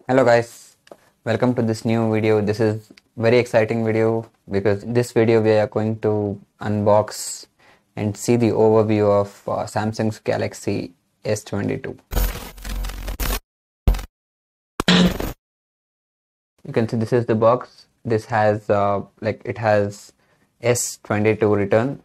Hello guys, welcome to this new video. This is very exciting video because in this video we are going to unbox and see the overview of Samsung's Galaxy S22. You can see this is the box. This has it has S22 written.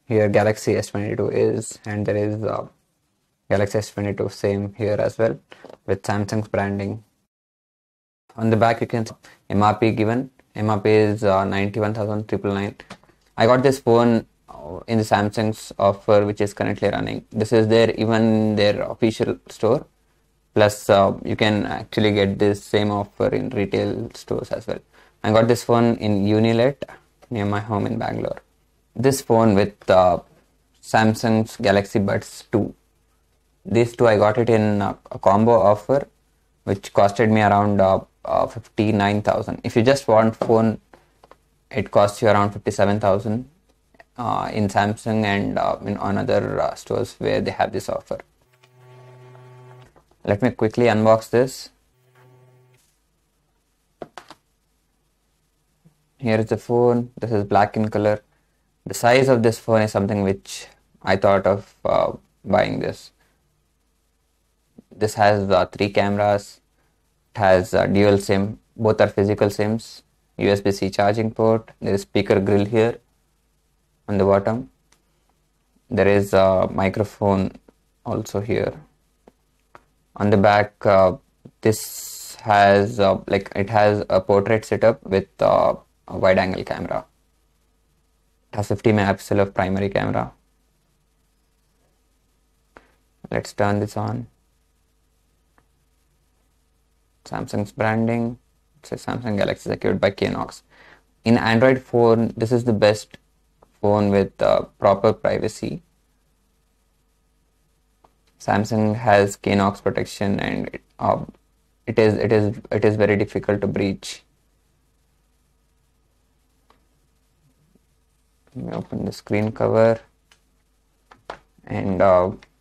Here Galaxy S22 is, and there is Galaxy S22 same here as well with Samsung's branding. On the back you can see MRP given. MRP is 91,999. I got this phone in the Samsung's offer which is currently running. This is even their official store. Plus you can actually get this same offer in retail stores as well. I got this phone in Unilet near my home in Bangalore. This phone with Samsung's Galaxy Buds 2. These two I got it in a combo offer which costed me around 59,000. If you just want phone, it costs you around 57,000 in Samsung and on other stores where they have this offer. Let me quickly unbox this. Here is the phone. This is black in color. The size of this phone is something which I thought of buying this. This has 3 cameras. It has dual SIM. Both are physical SIMs. USBC charging port. There is speaker grill here on the bottom. There is a microphone also here. On the back, this has it has a portrait setup with a wide angle camera. It has 50 megapixel of primary camera. Let's turn this on. Samsung's branding. It says Samsung Galaxy secured by Knox. In Android phone, this is the best phone with proper privacy. Samsung has Knox protection, and it is very difficult to breach. Let me open the screen cover, and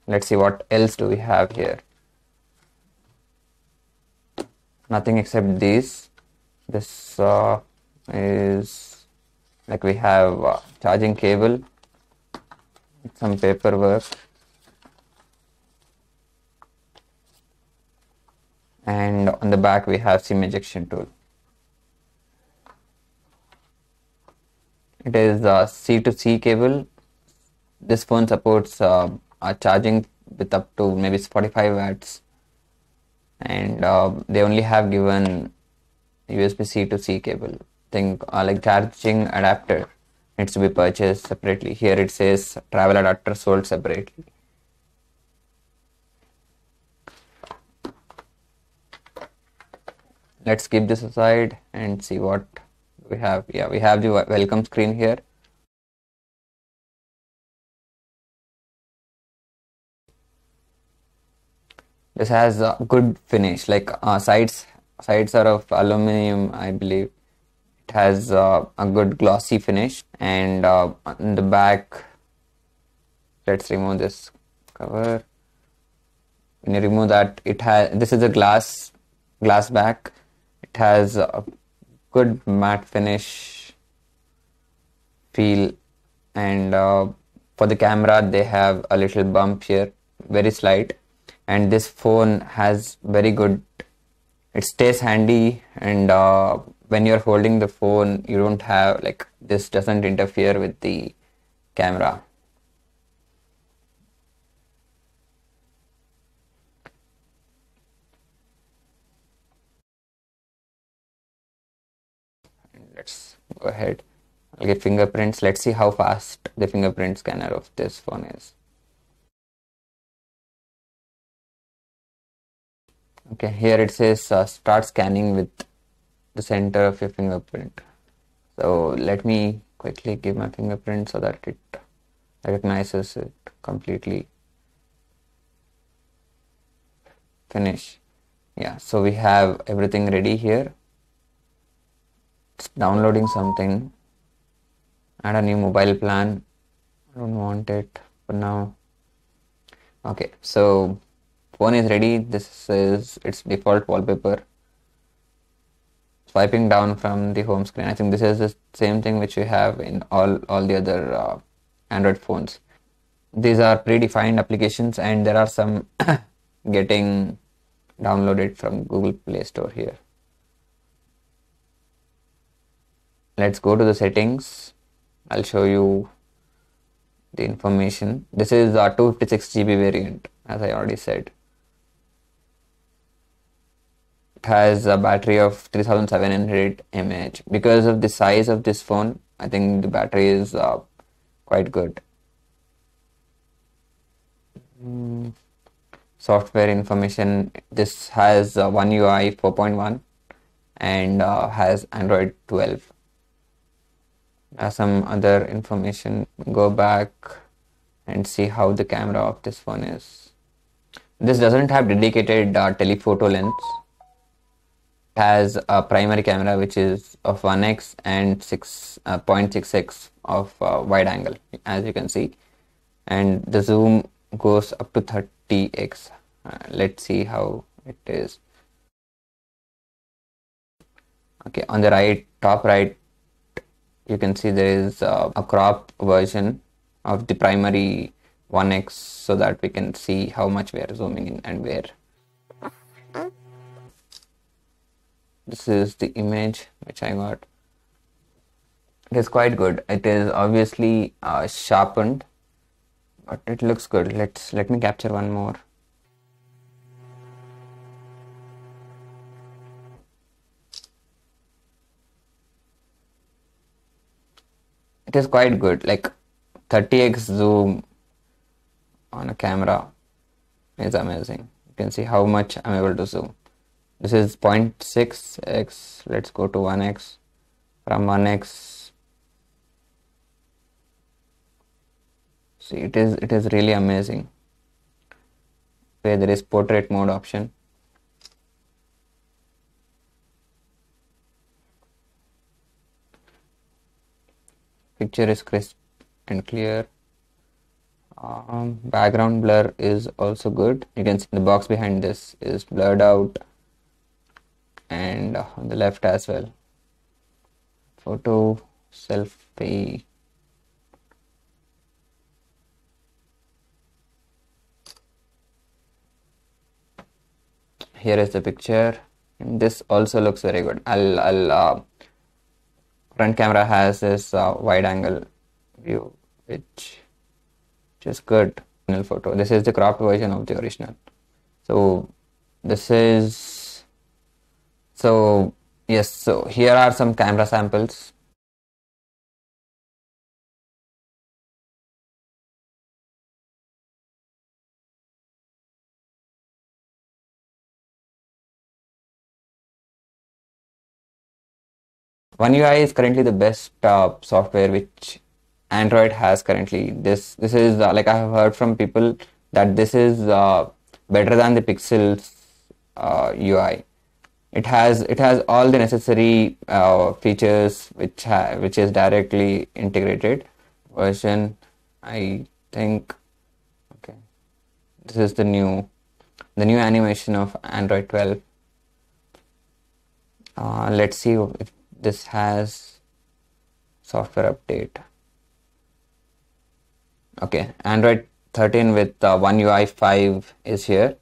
let's see what else do we have here. Nothing except these. This is we have charging cable, some paperwork, and on the back we have SIM ejection tool. It is a C to C cable. This phone supports a charging with up to maybe 45 watts, and they only have given USB-C to C cable. Charging adapter needs to be purchased separately. Here it says travel adapter sold separately. Let's keep this aside and see what we have. Yeah, we have the welcome screen here. This has a good finish, sides are of aluminum, I believe. It has a good glossy finish, and on the back, let's remove this cover. When you remove that, this is a glass back. It has a good matte finish feel, and for the camera they have a little bump here, very slight. And this phone has very good, it stays handy, and when you're holding the phone, you don't have, this doesn't interfere with the camera. Let's go ahead. I'll get fingerprints. Let's see how fast the fingerprint scanner of this phone is. Okay, here it says start scanning with the center of your fingerprint. So let me quickly give my fingerprint so that it recognizes it completely. Finish. Yeah, so we have everything ready here. It's downloading something. Add a new mobile plan. I don't want it for now. Okay, so phone is ready. This is its default wallpaper. Swiping down from the home screen, I think this is the same thing which we have in all the other Android phones. These are predefined applications, and there are some getting downloaded from Google Play Store here. Let's go to the settings. I'll show you the information. This is a 256 GB variant, as I already said. It has a battery of 3700 mAh. Because of the size of this phone, I think the battery is quite good. Software information. This has One UI 4.1 and has Android 12. Some other information. Go back and see how the camera of this phone is. This doesn't have dedicated telephoto lens. It has a primary camera which is of 1x and 0.6x of wide angle, as you can see, and the zoom goes up to 30x. Let's see how it is. Okay, on the top right, you can see there is a crop version of the primary 1x, so that we can see how much we are zooming in and where. This is the image which I got. It is quite good. It is obviously sharpened, but it looks good. Let me capture one more. It is quite good. Like 30x zoom on a camera is amazing. You can see how much I'm able to zoom. This is 0.6x. Let's go to 1x. From 1x, see, it is really amazing. Where there is portrait mode option. Picture is crisp and clear. Background blur is also good. You can see the box behind this is blurred out, and on the left as well. Photo, selfie. Here is the picture. And this also looks very good. Front camera has this wide angle view, which is good. Photo. This is the cropped version of the original. So yes, so here are some camera samples. One UI is currently the best software which Android has currently. This is like I have heard from people that this is better than the Pixel's UI. It has all the necessary features which is directly integrated. Version, I think. Okay, this is the new animation of Android 12. Let's see if this has software update. Okay, Android 13 with One UI 5 is here.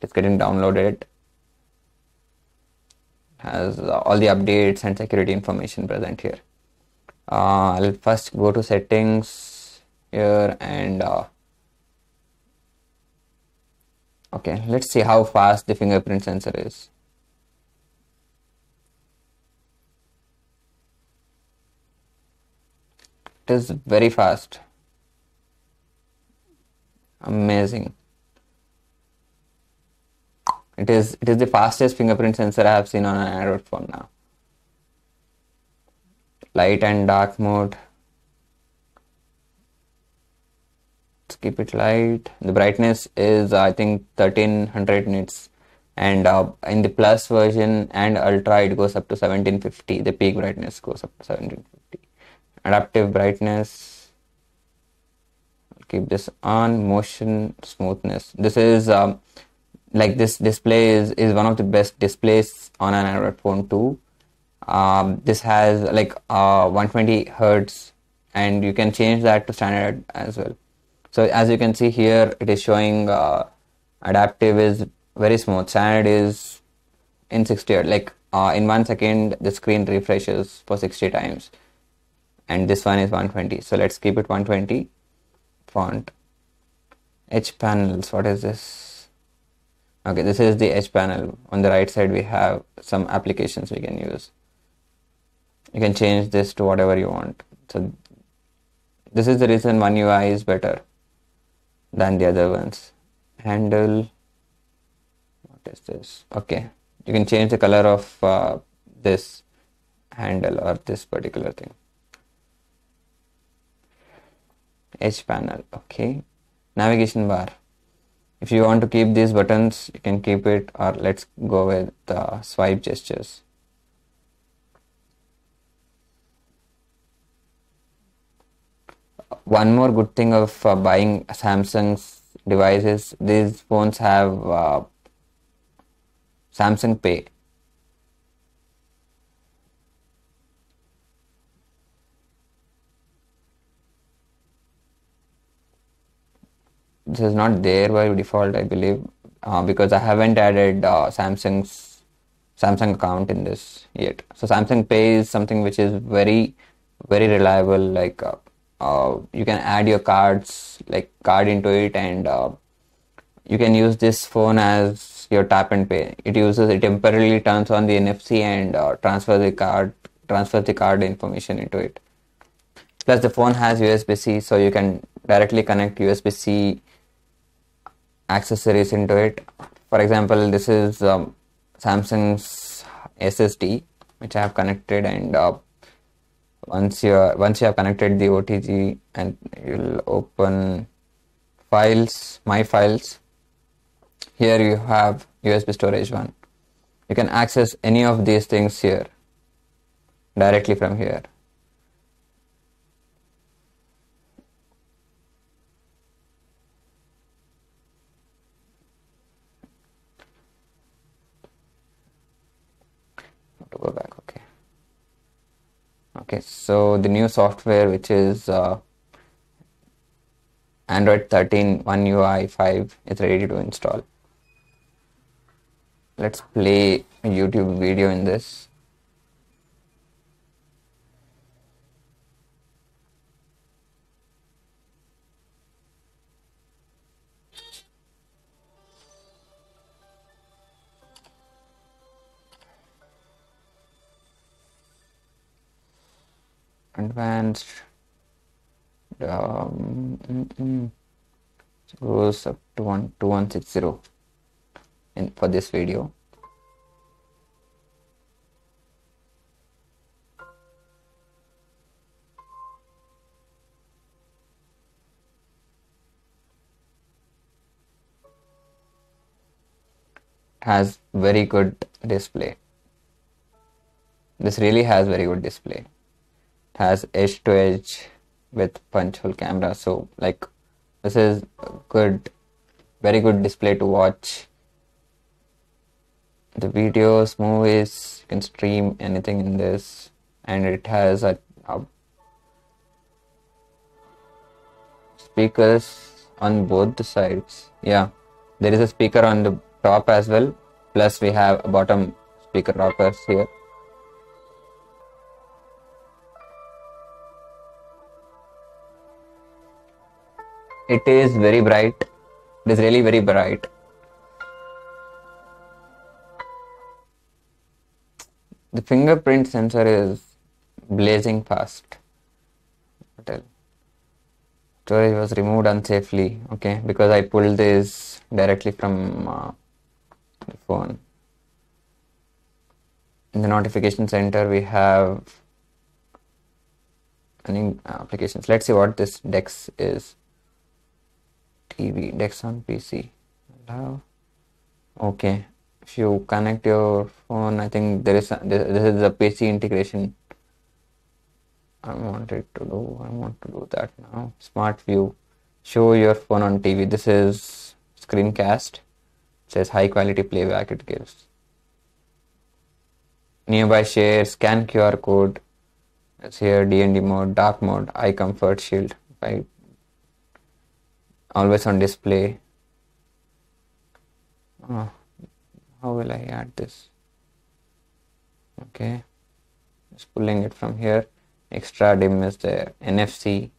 It's getting downloaded. Has all the updates and security information present here. I'll first go to settings here and okay, let's see how fast the fingerprint sensor is. It is very fast. Amazing. It is the fastest fingerprint sensor I have seen on an Android phone now. Light and dark mode. Let's keep it light. The brightness is I think 1300 nits, and in the plus version and ultra it goes up to 1750. The peak brightness goes up to 1750. Adaptive brightness. I'll keep this on. Motion smoothness. This is like this display is one of the best displays on an Android phone too. This has like 120 hertz, and you can change that to standard as well. So as you can see here, it is showing adaptive is very smooth. Standard is in 60 hertz, like in 1 second the screen refreshes for 60 times, and this one is 120. So let's keep it 120. Font, edge panels. What is this? Okay, this is the edge panel. On the right side we have some applications we can use. You can change this to whatever you want. So this is the reason One UI is better than the other ones. Handle, what is this? Okay, you can change the color of this handle or this particular thing. Edge panel. Okay, navigation bar. If you want to keep these buttons, you can keep it, or let's go with swipe gestures. One more good thing of buying Samsung's devices, these phones have Samsung Pay. This is not there by default, I believe, because I haven't added Samsung account in this yet. So Samsung Pay is something which is very, very reliable. Like you can add your cards, like card into it, and you can use this phone as your tap and pay. It temporarily turns on the NFC and transfers the card information into it. Plus the phone has USB-C, so you can directly connect USB-C accessories into it. For example, this is Samsung's SSD, which I have connected, and once you have connected the OTG, and you'll open files, my files. Here you have USB storage one. You can access any of these things here directly from here. To go back. Okay, so the new software, which is Android 13 One UI 5, is ready to install. Let's play a YouTube video in this. Advanced goes up to 2160 for this video. Has very good display. This really has very good display. Has edge to edge with punch hole camera, so like this is good, very good display to watch the videos, movies. You can stream anything in this, and it has a speakers on both the sides. Yeah, there is a speaker on the top as well, plus we have a bottom speaker rockers here. It is very bright. It is really very bright. The fingerprint sensor is blazing fast. Storage was removed unsafely. Okay, because I pulled this directly from the phone. In the notification center, we have any applications. Let's see what this DeX is. TV, DeX on PC. Okay, if you connect your phone, I think this is the PC integration. I want to do that now. Smart view, show your phone on TV. This is screencast. says high quality playback it gives. Nearby share, scan QR code. It's here D&D mode, dark mode, eye comfort shield, right? Always on display. Oh, how will I add this? Okay, just pulling it from here. Extra dim is there. NFC.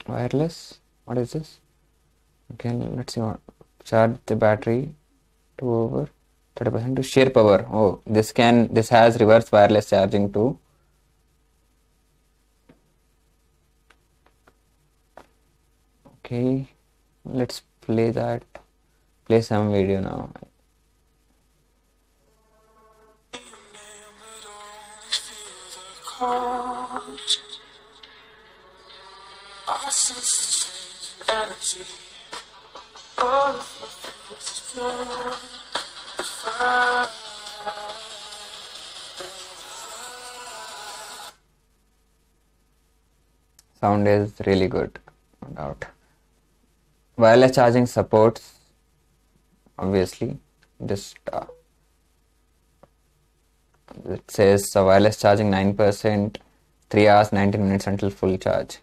Wireless. What is this? Okay, let's see. Charge the battery to over 30% to share power. Oh, this has reverse wireless charging too. Okay, let's play that. Play some video now. Sound is really good, no doubt. Wireless charging supports, obviously. Just it says wireless charging 9%, 3 hours 19 minutes until full charge.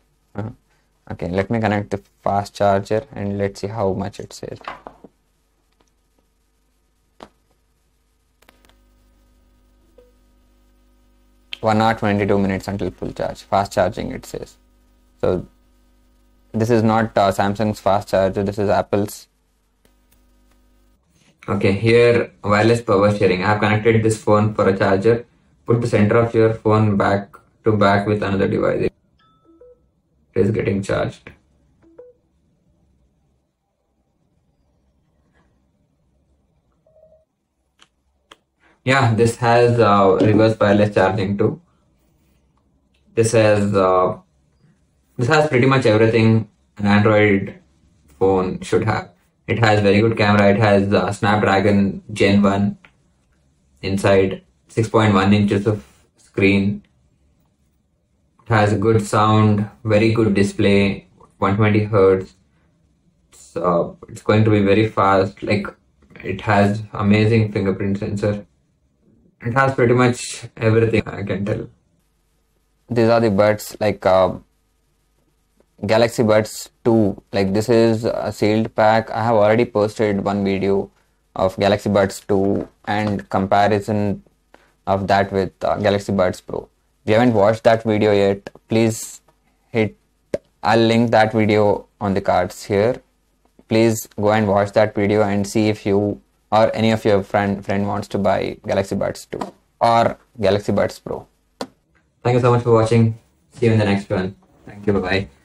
Okay, let me connect the fast charger and let's see how much it says. 1 hour 22 minutes until full charge. Fast charging it says. So this is not Samsung's fast charger, this is Apple's. Okay, here wireless power sharing. I have connected this phone for a charger. Put the center of your phone back to back with another device. It is getting charged. Yeah, this has reverse wireless charging too. This has pretty much everything an Android phone should have. It has very good camera. It has Snapdragon Gen 1 inside, 6.1 inches of screen. It has a good sound, very good display, 120 Hertz. It's going to be very fast. Like, it has amazing fingerprint sensor. It has pretty much everything, I can tell. These are the buds, like Galaxy Buds 2. Like, this is a sealed pack. I have already posted one video of Galaxy Buds 2 and comparison of that with Galaxy Buds Pro. If you haven't watched that video yet, please I'll link that video on the cards here. Please go and watch that video and see if you or any of your friend wants to buy Galaxy Buds 2 or Galaxy Buds Pro. Thank you so much for watching. See you in the next one. Thank you. Bye-bye.